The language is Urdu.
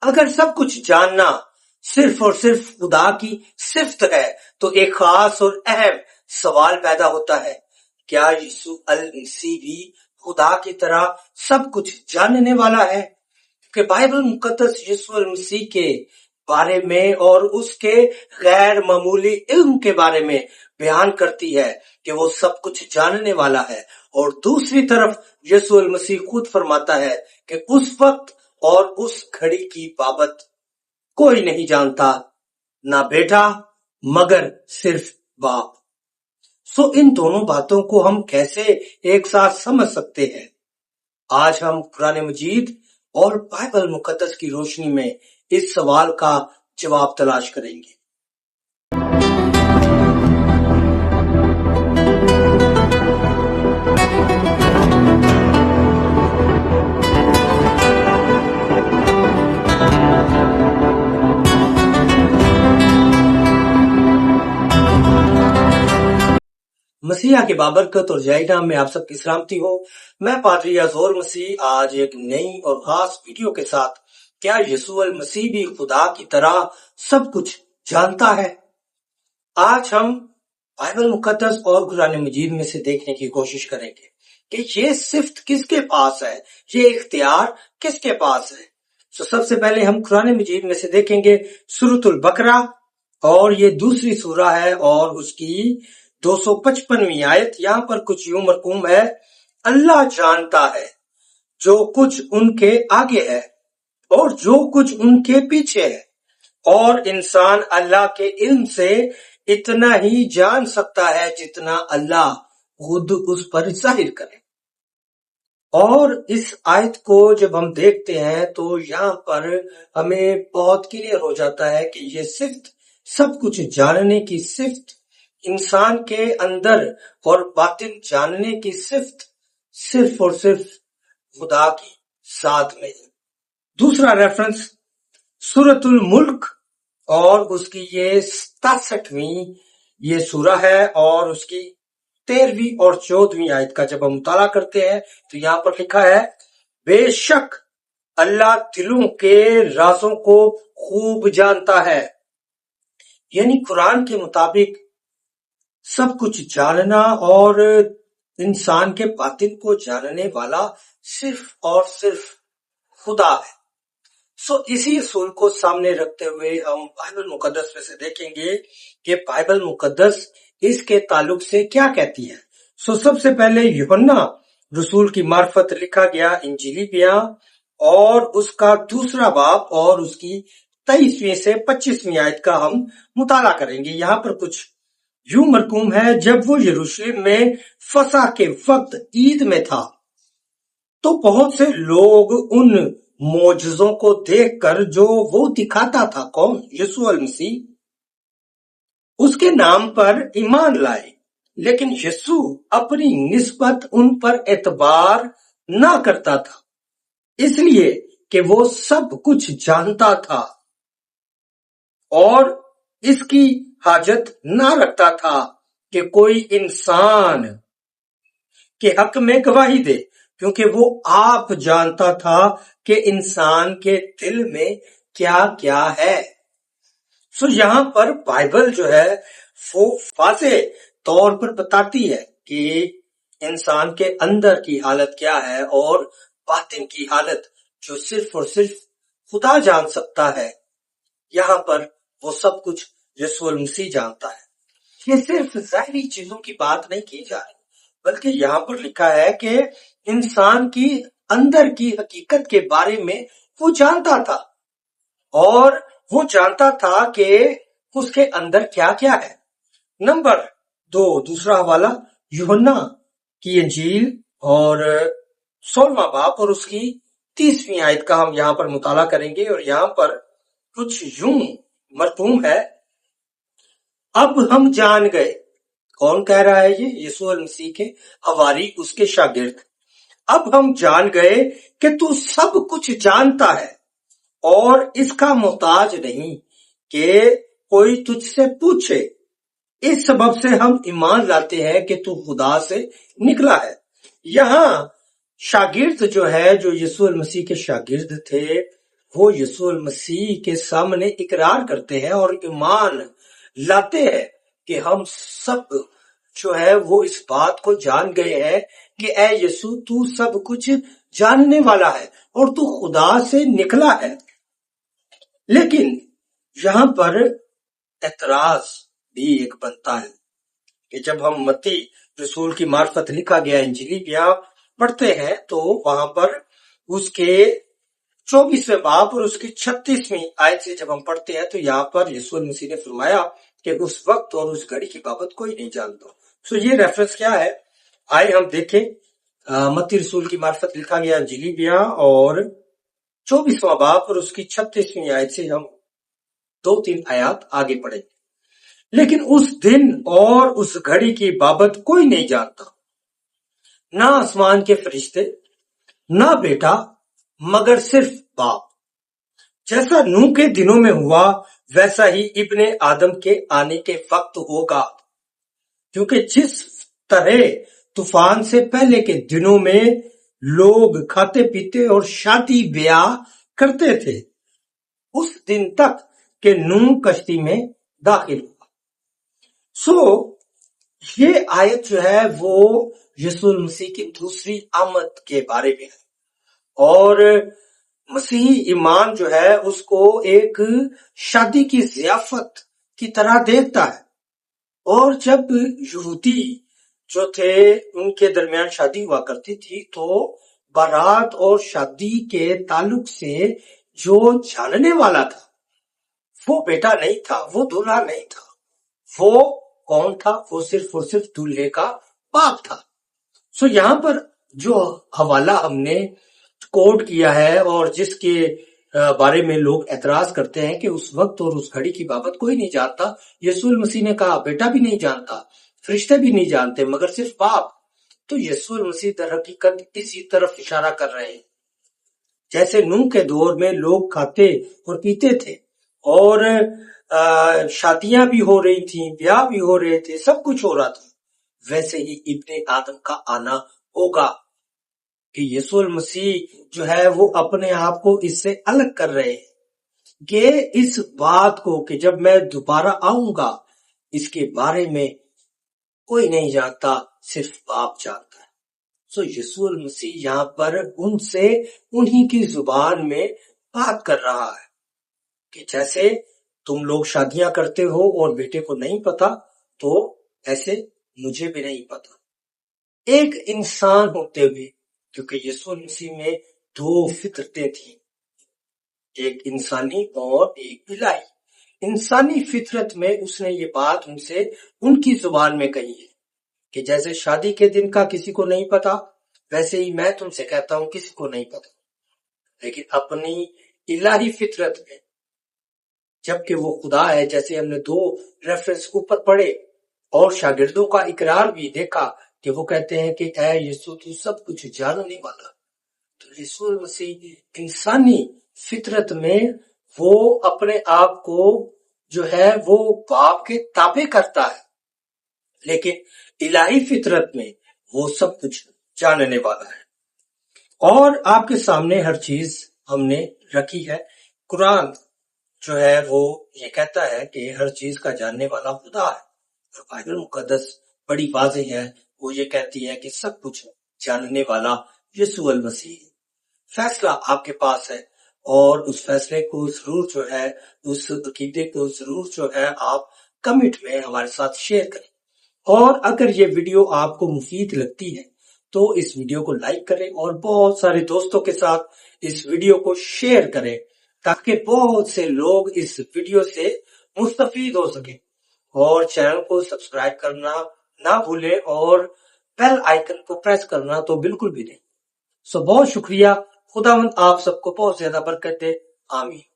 اگر سب کچھ جاننا صرف اور صرف خدا کی صفت ہے تو ایک خاص اور اہم سوال پیدا ہوتا ہے، کیا یسوع المسیح بھی خدا کی طرح سب کچھ جاننے والا ہے؟ کہ بائبل مقدس یسوع المسیح کے بارے میں اور اس کے غیر معمولی علم کے بارے میں بیان کرتی ہے کہ وہ سب کچھ جاننے والا ہے، اور دوسری طرف یسوع المسیح خود فرماتا ہے کہ اس وقت اور اس گھڑی کی بابت کوئی نہیں جانتا، نہ بیٹا مگر صرف باپ۔ ان دونوں باتوں کو ہم کیسے ایک ساتھ سمجھ سکتے ہیں؟ آج ہم قرآن مجید اور بائبل مقدس کی روشنی میں اس سوال کا جواب تلاش کریں گے۔ مسیحا کے بابرکت اور جائے نام میں آپ سب کی سلامتی ہو۔ میں پادری ازور مسیح آج ایک نئی اور خاص ویڈیو کے ساتھ، کیا یسوع المسیح بھی خدا کی طرح سب کچھ جانتا ہے؟ آج ہم بائبل مقدس اور قرآن مجید میں سے دیکھنے کی کوشش کریں گے کہ یہ صفت کس کے پاس ہے، یہ اختیار کس کے پاس ہے۔ سب سے پہلے ہم قرآن مجید میں سے دیکھیں گے سورۃ البقرہ، اور یہ دوسری سورہ ہے اور اس کی 255ویں آیت۔ یہاں پر کچھ یوں مرقوم ہے، اللہ جانتا ہے جو کچھ ان کے آگے ہے اور جو کچھ ان کے پیچھے ہے، اور انسان اللہ کے علم سے اتنا ہی جان سکتا ہے جتنا اللہ خود اس پر ظاہر کرے۔ اور اس آیت کو جب ہم دیکھتے ہیں تو یہاں پر ہمیں بہت کلیئر ہو جاتا ہے کہ یہ صفت، سب کچھ جاننے کی صفت، انسان کے اندر اور باطن جاننے کی صفت صرف اور صرف خدا کی ذات میں ہے۔ دوسرا ریفرنس سورۃ الملک اور اس کی یہ 67ویں یہ سورہ ہے، اور اس کی 13ویں اور 14ویں آیت کا جب ہم مطالعہ کرتے ہیں تو یہاں پر لکھا ہے، بے شک اللہ دلوں کے رازوں کو خوب جانتا ہے۔ یعنی قرآن کے مطابق سب کچھ جاننا اور انسان کے باطن کو جاننے والا صرف اور صرف خدا ہے۔ اسی اصول کو سامنے رکھتے ہوئے ہم بائبل مقدس میں سے دیکھیں گے کہ بائبل مقدس اس کے تعلق سے کیا کہتی ہے۔ سب سے پہلے یوحنا رسول کی معرفت لکھا گیا انجیلی بیان، اور اس کا 2 باب اور اس کی 23ویں سے 25ویں آیت کا ہم مطالعہ کریں گے۔ یہاں پر کچھ یوں مرقوم ہے، جب وہ یروشلم میں فسح کے وقت عید میں تھا تو بہت سے لوگ ان معجزوں کو دیکھ کر جو وہ دکھاتا تھا، کون؟ یسوع المسیح، اس کے نام پر ایمان لائے، لیکن یسوع اپنی نسبت ان پر اعتبار نہ کرتا تھا، اس لیے کہ وہ سب کچھ جانتا تھا اور اس کی حاجت نہ رکھتا تھا کہ کوئی انسان کے حق میں گواہی دے، کیونکہ وہ آپ جانتا تھا کہ انسان کے دل میں کیا کیا ہے۔ یہاں پر بائبل جو ہے وہ واضح طور پر بتاتی ہے کہ انسان کے اندر کی حالت کیا ہے اور باطن کی حالت جو صرف اور صرف خدا جان سکتا ہے۔ یہاں پر وہ سب کچھ یسوع المسیح جانتا ہے۔ یہ صرف ظاہری چیزوں کی بات نہیں کی جا رہی، بلکہ یہاں پر لکھا ہے کہ انسان کی اندر کی حقیقت کے بارے میں وہ جانتا تھا، اور وہ جانتا تھا کہ اس کے اندر کیا کیا ہے۔ نمبر 2، دوسرا حوالہ یوحنا کی انجیل اور 16واں باب اور اس کی 30ویں آیت کا ہم یہاں پر مطالعہ کریں گے، اور یہاں پر کچھ یوں مرقوم ہے، اب ہم جان گئے۔ کون کہہ رہا ہے یہ؟ یسوع المسیح کے حواری، اس کے شاگرد۔ اب ہم جان گئے کہ تو سب کچھ جانتا ہے اور اس کا محتاج نہیں کہ کوئی تجھ سے پوچھے، اس سبب سے ہم ایمان لاتے ہیں کہ تو خدا سے نکلا ہے۔ یہاں شاگرد جو ہے، جو یسوع المسیح کے شاگرد تھے، وہ یسوع المسیح کے سامنے اقرار کرتے ہیں اور ایمان لاتے ہیں کہ ہم سب جو ہے وہ اس بات کو جان گئے ہیں کہ اے یسوع تو سب کچھ جاننے والا ہے اور تو خدا سے نکلا ہے. لیکن یہاں پر اعتراض بھی ایک بنتا ہے کہ جب ہم متی رسول کی معرفت لکھا گیا انجیلی بیان پڑھتے ہیں تو وہاں پر اس کے 24ویں باب اور اس کی 36ویں آیت سے جب ہم پڑھتے ہیں تو یہاں پر یسوع مسیح نے فرمایا کہ اس وقت اور اس گھڑی کی بابت کوئی نہیں جانتا. سو یہ ریفرنس کیا ہے؟ آئے ہم دیکھیں متی رسول کی معرفت لکھا گیا انجیلی بیان اور 24واں باب اور اس کی 36ویں آیت سے ہم 2-3 آیات آگے پڑھیں. لیکن اس دن اور اس گھڑی کی بابت کوئی نہیں جانتا، نہ آسمان کے فرشتے، نہ بیٹا، مگر صرف باپ. جیسا نوح کے دنوں میں ہوا ویسا ہی ابن آدم کے آنے کے وقت ہوگا. کیونکہ جس طرح طوفان سے پہلے کے دنوں میں لوگ کھاتے پیتے اور شادی بیاہ کرتے تھے اس دن تک کہ نوح کشتی میں داخل ہوا. یہ آیت جو ہے وہ یسوع المسیح کی دوسری آمد کے بارے میں ہے اور مسیحی ایمان جو ہے اس کو ایک شادی کی ضیافت کی طرح دیکھتا ہے. اور جب یہودی جو تھے ان کے درمیان شادی ہوا کرتی تھی تو بارات اور شادی کے تعلق سے جو جاننے والا تھا وہ بیٹا نہیں تھا، وہ دولہا نہیں تھا. وہ کون تھا؟ وہ صرف اور صرف دولہے کا باپ تھا. یہاں پر جو حوالہ ہم نے کوٹ کیا ہے اور جس کے بارے میں لوگ اعتراض کرتے ہیں کہ اس وقت اور اس گھڑی کی بابت کوئی نہیں جانتا، یسوع المسیح نے کہا بیٹا بھی نہیں جانتا، فرشتے بھی نہیں جانتے، مگر صرف باپ. تو یسوع المسیح در حقیقت اسی طرف اشارہ کر رہے ہیں. جیسے نوح کے دور میں لوگ کھاتے اور پیتے تھے اور شادیاں بھی ہو رہی تھیں، بیاہ بھی ہو رہے تھے، سب کچھ ہو رہا تھا، ویسے ہی ابن آدم کا آنا ہوگا کہ یسوع المسیح جو ہے وہ اپنے آپ کو اس سے الگ کر رہے ہیں کہ اس بات کو کہ جب میں دوبارہ آؤں گا اس کے بارے میں کوئی نہیں جانتا، صرف باپ جانتا ہے. یسوع المسیح یہاں پر ان سے انہی کی زبان میں بات کر رہا ہے کہ جیسے تم لوگ شادیاں کرتے ہو اور بیٹے کو نہیں پتا تو ایسے مجھے بھی نہیں پتا. ایک انسان ہوتے ہوئے، کیونکہ یسوع مسیح میں 2 فطرتیں تھیں، ایک انسانی اور ایک الہی. انسانی فطرت میں اس نے یہ بات ان سے ان کی زبان میں کہی ہے کہ جیسے شادی کے دن کا کسی کو نہیں پتا ویسے ہی میں تم سے کہتا ہوں کسی کو نہیں پتا. لیکن اپنی الہی فطرت میں جبکہ وہ خدا ہے، جیسے ہم نے 2 ریفرنس اوپر پڑھے اور شاگردوں کا اقرار بھی دیکھا کہ وہ کہتے ہیں کہ اے یسوع تو سب کچھ جاننے والا. تو یسوع مسیح انسانی فطرت میں وہ اپنے آپ کو جو ہے وہ باپ کے تابع کرتا ہے، لیکن الہی فطرت میں وہ سب کچھ جاننے والا ہے. اور آپ کے سامنے ہر چیز ہم نے رکھی ہے. قرآن جو ہے وہ یہ کہتا ہے کہ ہر چیز کا جاننے والا خدا ہے. بائبل مقدس بڑی واضح ہے، وہ یہ کہتی ہے کہ سب کچھ جاننے والا یسوع المسیح. فیصلہ آپ کے پاس ہے اور اس فیصلے کو ضرور جو ہے، اس عقیدے کو ضرور جو ہے آپ کمنٹ میں ہمارے ساتھ شیئر کریں. اور اگر یہ ویڈیو آپ کو مفید لگتی ہے تو اس ویڈیو کو لائک کریں اور بہت سارے دوستوں کے ساتھ اس ویڈیو کو شیئر کریں تاکہ بہت سے لوگ اس ویڈیو سے مستفید ہو سکیں. اور چینل کو سبسکرائب کرنا نہ بھولیں اور بیل آئیکن کو پریس کرنا تو بالکل بھی نہیں. بہت شکریہ. خداوند آپ سب کو بہت زیادہ برکت دے. آمین.